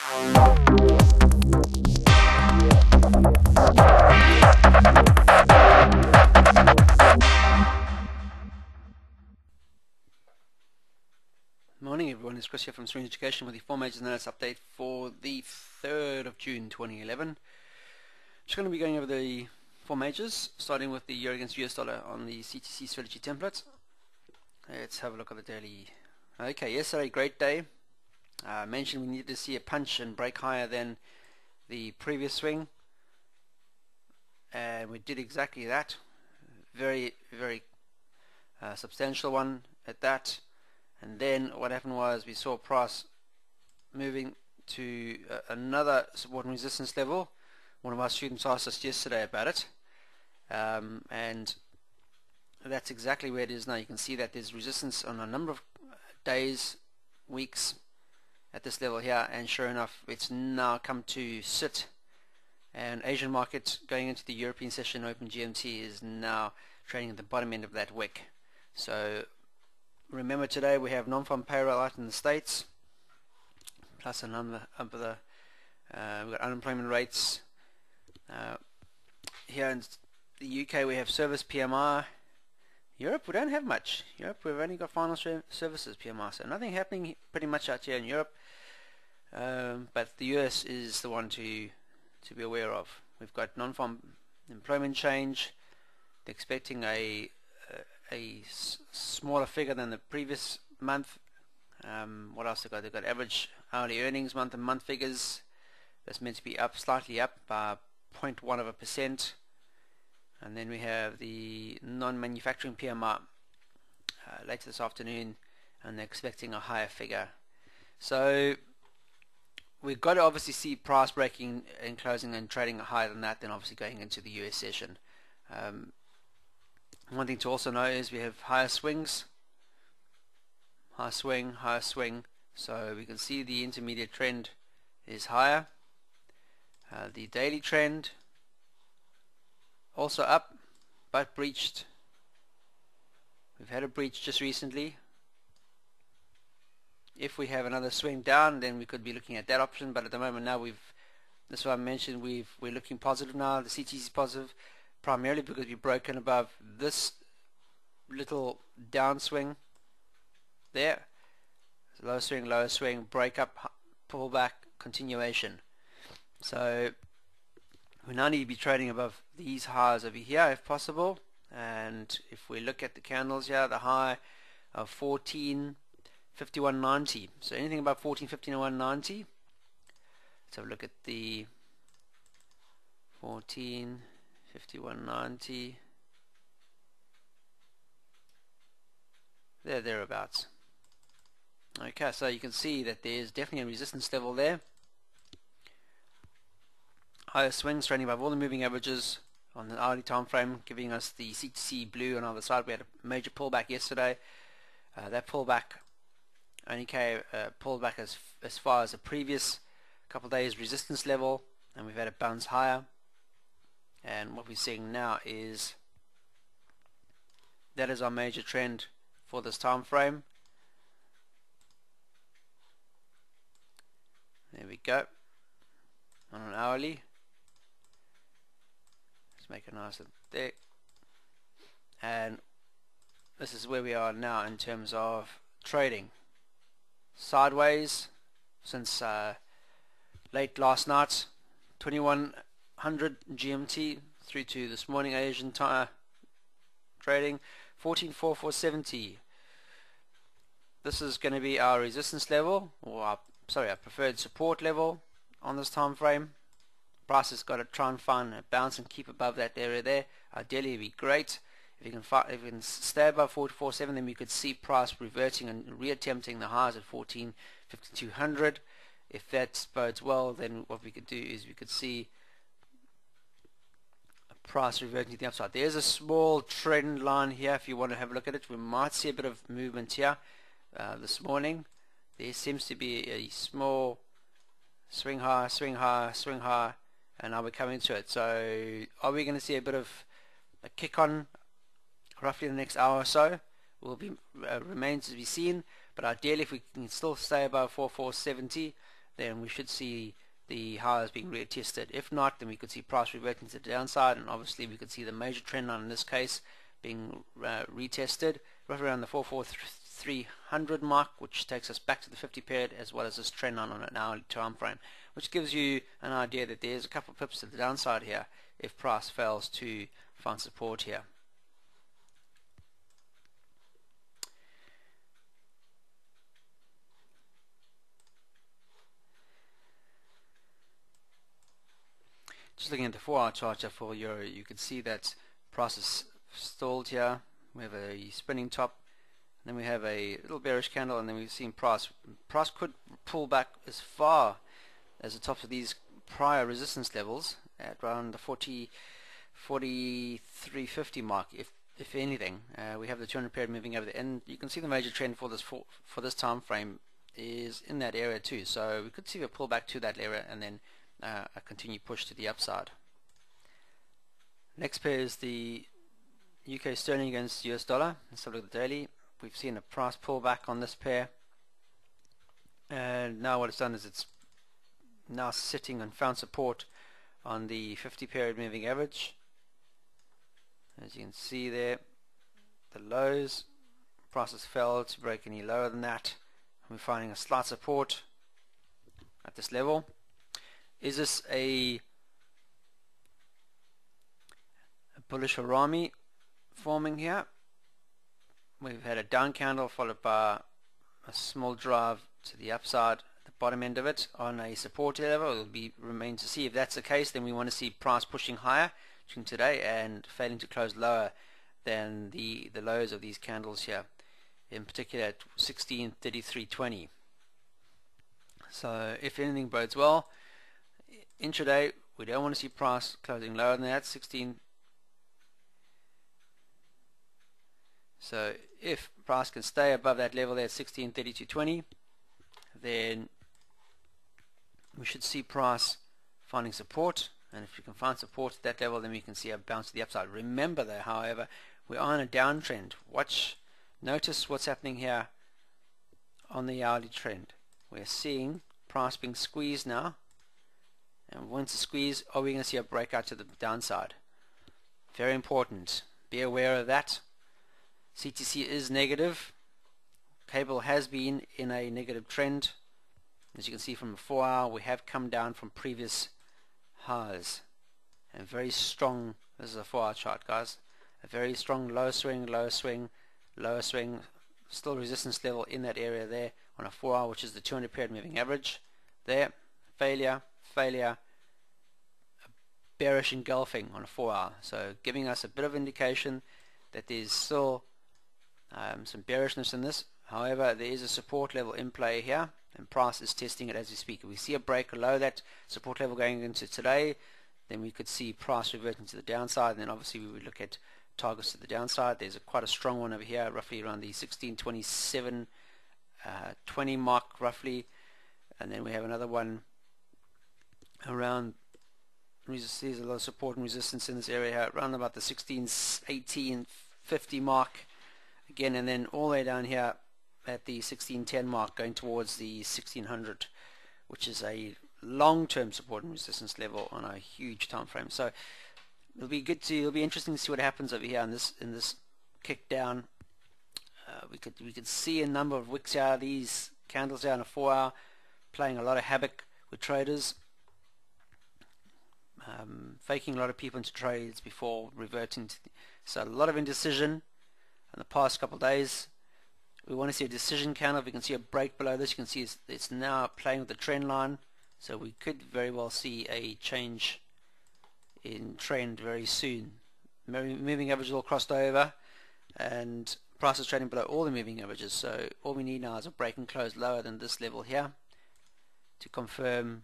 Morning everyone, it's Chris here from Serene Education with the 4 majors analysis update for the 3rd of June 2011. Just going to be going over the 4 majors, starting with the Euro against US dollar on the CTC strategy template. Let's have a look at the daily. Okay, yesterday, great day. I mentioned we needed to see a punch and break higher than the previous swing, and we did exactly that. Very substantial one at that. And then what happened was we saw price moving to another support and resistance level. One of our students asked us yesterday about it, and that's exactly where it is now. You can see that there's resistance on a number of days, weeks at this level here, and sure enough it's now come to sit, and Asian market going into the European session open GMT is now trading at the bottom end of that wick. So remember, today we have non-farm payroll out in the States, plus a number of the we've got unemployment rates. Here in the UK we have service PMI. Europe we don't have much. Europe we've only got final services PMI, so nothing happening pretty much out here in Europe. But the US is the one to be aware of. We've got non-farm employment change. They're expecting a smaller figure than the previous month. What else they got? They've got average hourly earnings month-on-month figures. That's meant to be up, slightly up by 0.1%. And then we have the non-manufacturing PMI later this afternoon, and they're expecting a higher figure. So we've got to obviously see price breaking and closing and trading higher than that, then obviously going into the US session. One thing to also know is we have higher swings, higher swing, so we can see the intermediate trend is higher. The daily trend also up, but breached. We've had a breach just recently. If we have another swing down, then we could be looking at that option, but at the moment now that's what I mentioned, we're looking positive now. The CTC is positive, primarily because we've broken above this little downswing there. Low swing, break up, pull back, continuation. So we now need to be trading above these highs over here if possible. And if we look at the candles here, the high of 1451.90, so anything above 1451.90. Let's have a look at the 1451.90. Thereabouts. Okay, so you can see that there's definitely a resistance level there. Higher swings trading above all the moving averages on the hourly time frame, giving us the CTC blue on the other side. We had a major pullback yesterday. That pullback only came pulled back as far as the previous couple of days resistance level, and we've had a bounce higher. And what we're seeing now is that is our major trend for this time frame. There we go. On an hourly, let's make it nice and thick. And this is where we are now in terms of trading. Sideways since late last night, 2100 GMT through to this morning Asian time trading 144470. This is going to be our resistance level, or our preferred support level on this time frame. Price has got to try and find a bounce and keep above that area there. Ideally it'd be great if you can stay above 4447, then we could see price reverting and reattempting the highs at 145200. If that bodes well, then what we could do is we could see a price reverting to the upside. There's a small trend line here if you want to have a look at it. We might see a bit of movement here this morning. There seems to be a small swing high, and now we're coming to it. So are we going to see a bit of a kick on roughly in the next hour or so? Will be remains to be seen, but ideally if we can still stay above 4470, then we should see the highs being retested. If not, then we could see price reverting to the downside, and obviously we could see the major trend line in this case being retested roughly around the 44300 mark, which takes us back to the 50 period, as well as this trend line on an hourly time frame, which gives you an idea that there's a couple of pips to the downside here if price fails to find support here. Just looking at the 4-hour chart for euro, you can see that price is stalled here. We have a spinning top, and then we have a little bearish candle, and then we've seen price could pull back as far as the tops of these prior resistance levels at around the 4350 mark. If anything, we have the 200 period moving over there, and you can see the major trend for this time frame is in that area too. So we could see a pullback to that area, and then a continued push to the upside. Next pair is the UK sterling against US dollar. Let's have a look at the daily. We've seen a price pullback on this pair, and now what it's done is it's now sitting and found support on the 50 period moving average. As you can see there, the lows, prices failed to break any lower than that. We're finding a slight support at this level. Is this a bullish harami forming here? We've had a down candle followed by a small drive to the upside at the bottom end of it on a support level. It will remain to see. If that's the case, then we want to see price pushing higher today and failing to close lower than the lows of these candles here, in particular at 1633.20. So if anything bodes well, intraday we don't want to see price closing lower than that 16. So if price can stay above that level there at 1632.20, then we should see price finding support, and if you can find support at that level, then we can see a bounce to the upside. Remember though, however, we're on a downtrend. Notice what's happening here on the hourly trend. We're seeing price being squeezed now, and once it's squeezed, are we going to see a breakout to the downside? Very important. Be aware of that. CTC is negative. Cable has been in a negative trend. As you can see from the 4-hour, we have come down from previous highs. And very strong, this is a 4-hour chart, guys. A very strong low swing, low swing, lower swing. Still resistance level in that area there on a 4-hour, which is the 200 period moving average. There, failure, failure, bearish engulfing on a 4-hour. So giving us a bit of indication that there's still some bearishness in this. However, there is a support level in play here, and price is testing it as we speak. If we see a break below that support level going into today, then we could see price reverting to the downside, and then obviously we would look at targets to the downside. There's quite a strong one over here, roughly around the 1627.20 mark roughly, and then we have another one around, there's a lot of support and resistance in this area here, around about the 1618.50 mark again, and then all the way down here at the 1610 mark, going towards the 1600, which is a long-term support and resistance level on a huge time frame. So it'll be interesting to see what happens over here in this kick down. We could see a number of wicks here, these candles down a 4-hour, playing a lot of havoc with traders, faking a lot of people into trades before reverting to so a lot of indecision in the past couple of days. We want to see a decision candle. If we can see a break below this, you can see it's now playing with the trend line, so we could very well see a change in trend very soon. Moving averages all crossed over, and price is trading below all the moving averages, so all we need now is a break and close lower than this level here to confirm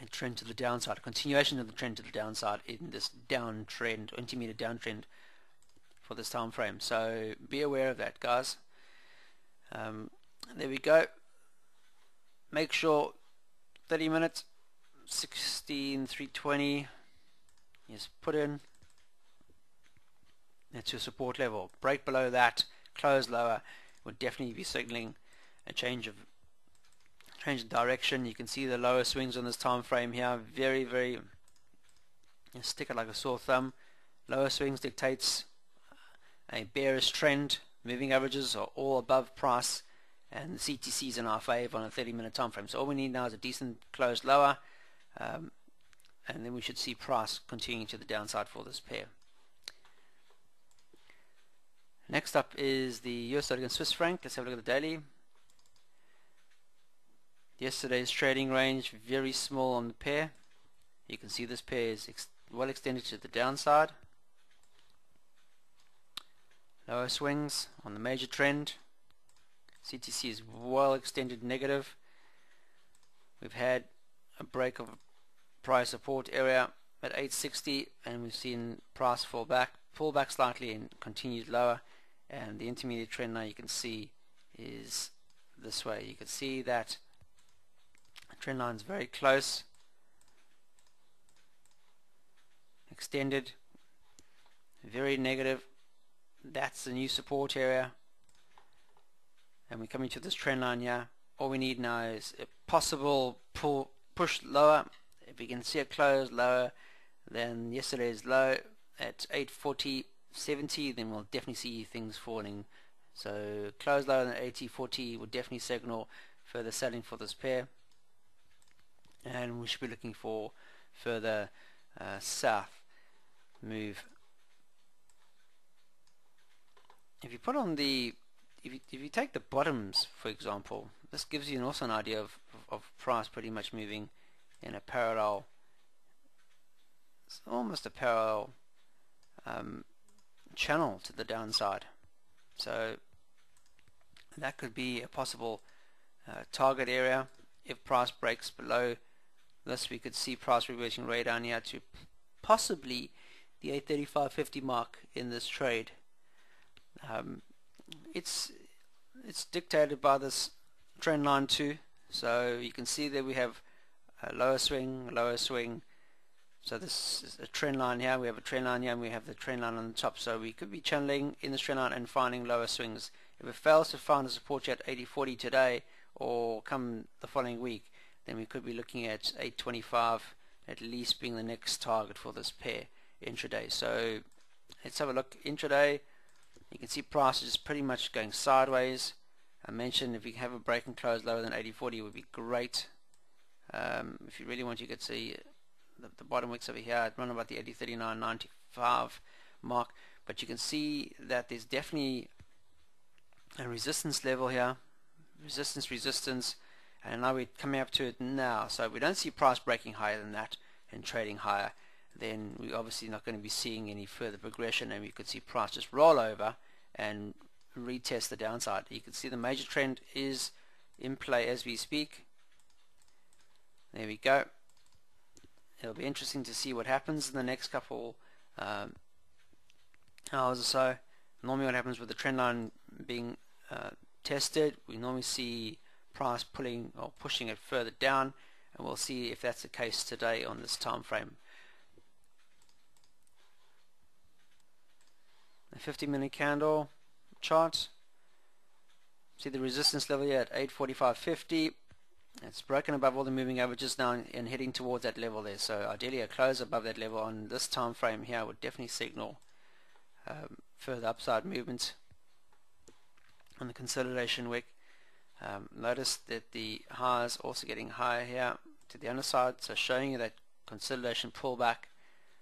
a trend to the downside, a continuation of the trend to the downside in this downtrend, intermediate downtrend for this time frame. So be aware of that, guys. There we go. Make sure 30 minutes 16,320 is put in. That's your support level. Break below that, close lower, would definitely be signaling a change of change of direction. You can see the lower swings on this time frame here, very stick it like a sore thumb. Lower swings dictates a bearish trend. Moving averages are all above price, and the CTC is in our favor on a 30-minute time frame. So all we need now is a decent close lower, and then we should see price continuing to the downside for this pair. Next up is the US dollar against Swiss franc. Let's have a look at the daily. Yesterday's trading range very small on the pair. You can see this pair is well extended to the downside. Lower swings on the major trend. CTC is well extended negative. We've had a break of price support area at 860, and we've seen price pull back slightly and continued lower. And the intermediate trend now you can see is this way. You can see that trend line is very close, extended, very negative. That's the new support area, and we're coming to this trend line here. All we need now is a possible push lower. If we can see a close lower than yesterday's low at 840.70, then we'll definitely see things falling. So close lower than 80.40 would definitely signal further selling for this pair, and we should be looking for further south move. If you put on the, if you take the bottoms, for example, this gives you also an idea of price pretty much moving in a parallel, it's almost a parallel channel to the downside. So that could be a possible target area. If price breaks below this, we could see price reversing way down here to possibly the 835.50 mark in this trade. It's dictated by this trend line too. So you can see that we have a lower swing, So this is a trend line here. We have a trend line here, and we have the trend line on the top. So we could be channeling in this trend line and finding lower swings. If it fails to find a support at 80.40 today, or come the following week, then we could be looking at 8.25 at least being the next target for this pair intraday. So let's have a look intraday. You can see prices pretty much going sideways. I mentioned if you have a break and close lower than 80.40 would be great. If you really want, you could see the bottom wicks over here at around about the 80.39.95 mark, but you can see that there's definitely a resistance level here, resistance, and now we're coming up to it now. So if we don't see price breaking higher than that and trading higher, then we're obviously not going to be seeing any further progression, and we could see price just roll over and retest the downside. You can see the major trend is in play as we speak. There we go. It'll be interesting to see what happens in the next couple hours or so. Normally what happens with the trend line being tested, we normally see price pulling or pushing it further down, and we'll see if that's the case today on this time frame. The 50-minute candle chart, see the resistance level here at 845.50. It's broken above all the moving averages now and heading towards that level there. So ideally a close above that level on this time frame here would definitely signal further upside movement on the consolidation wick. Notice that the highs also getting higher here to the underside, so showing you that consolidation pullback,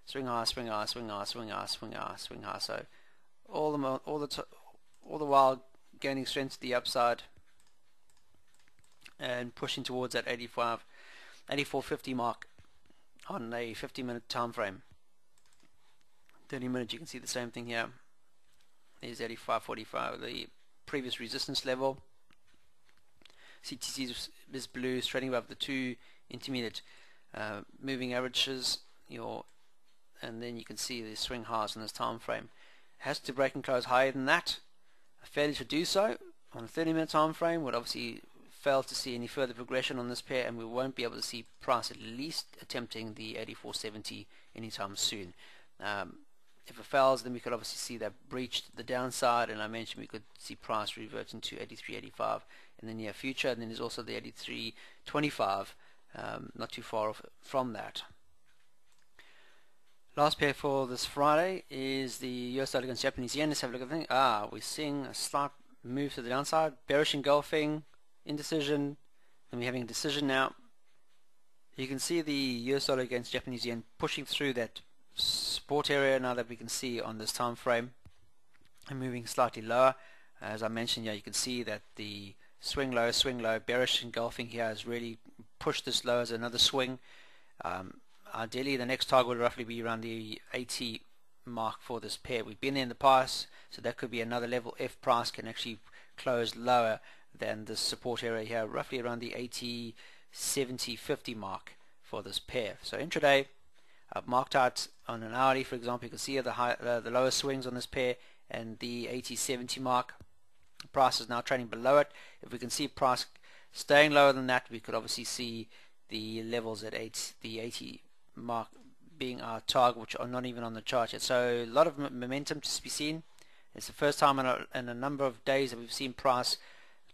swing high, swing high, swing high, swing high, swing high, swing high. So all the while gaining strength to the upside and pushing towards that 84.50 mark on a 50-minute time frame. 30 minutes, you can see the same thing here. There's 85.45, the previous resistance level. CTC is blue, trading above the two intermediate moving averages. And then you can see the swing highs in this time frame. Has to break and close higher than that. A failure to do so on a 30-minute time frame would obviously fail to see any further progression on this pair, and we won't be able to see price at least attempting the 84.70 anytime soon. If it fails, then we could obviously see that breached the downside, and I mentioned we could see price reverting to 83.85 in the near future, and then there's also the 83.25, not too far off from that. Last pair for this Friday is the US dollar against Japanese yen. Let's have a look at the thing. We're seeing a slight move to the downside, bearish engulfing, indecision, and we're having a decision now. You can see the US dollar against Japanese yen pushing through that support area now that we can see on this time frame, and moving slightly lower. As I mentioned, you can see that the swing low, bearish engulfing here has really pushed this low as another swing. Ideally, the next target would roughly be around the 80 mark for this pair. We've been there in the past, so that could be another level if price can actually close lower than the support area here, roughly around the 80, 70, 50 mark for this pair. So intraday, I've marked out on an hourly, for example, you can see the lower swings on this pair and the 80, 70 mark. Price is now trading below it. If we can see price staying lower than that, we could obviously see the levels at the 80 mark being our target, which are not even on the chart yet. So a lot of momentum to be seen. It's the first time in a number of days that we've seen price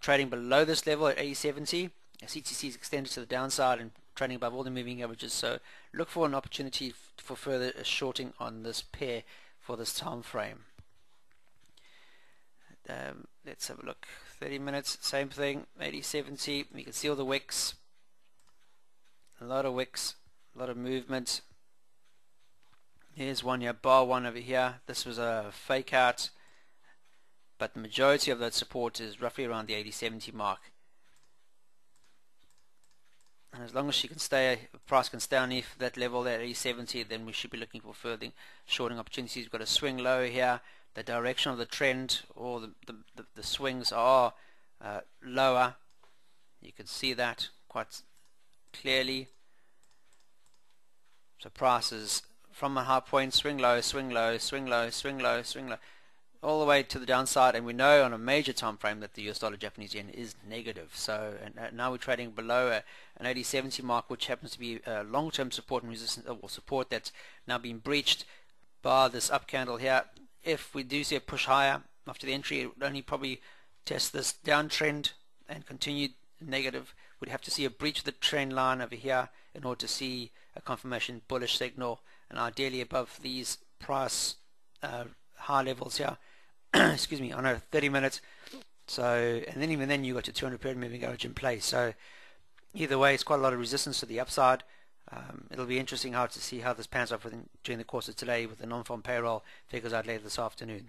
trading below this level at 80.70. CTC is extended to the downside and trading above all the moving averages, so look for an opportunity for further shorting on this pair for this time frame. Let's have a look. 30 minutes, same thing, 80.70. You can see all the wicks, a lot of wicks, a lot of movement. Here's one here, bar one over here. This was a fake out, but the majority of that support is roughly around the 80.70 mark. And as long as the price can stay underneath that level, that 80.70, then we should be looking for further shorting opportunities. We've got a swing low here. The direction of the trend, or the swings are lower. You can see that quite clearly. So prices from a high point, swing low, swing low, swing low, swing low, swing low, all the way to the downside, and we know on a major time frame that the US dollar Japanese yen is negative. So now we're trading below an 80.70 mark, which happens to be a long-term support and resistance, or support that's now been breached by this up candle here. If we do see a push higher after the entry, it would only probably test this downtrend and continue negative. We'd have to see a breach of the trend line over here in order to see a confirmation bullish signal, and ideally above these price high levels here. Excuse me, on a 30 minutes. So, and then even then you got your 200 period moving average in place. So either way, it's quite a lot of resistance to the upside. It'll be interesting to see how this pans out during the course of today, with the non-farm payroll figures out later this afternoon.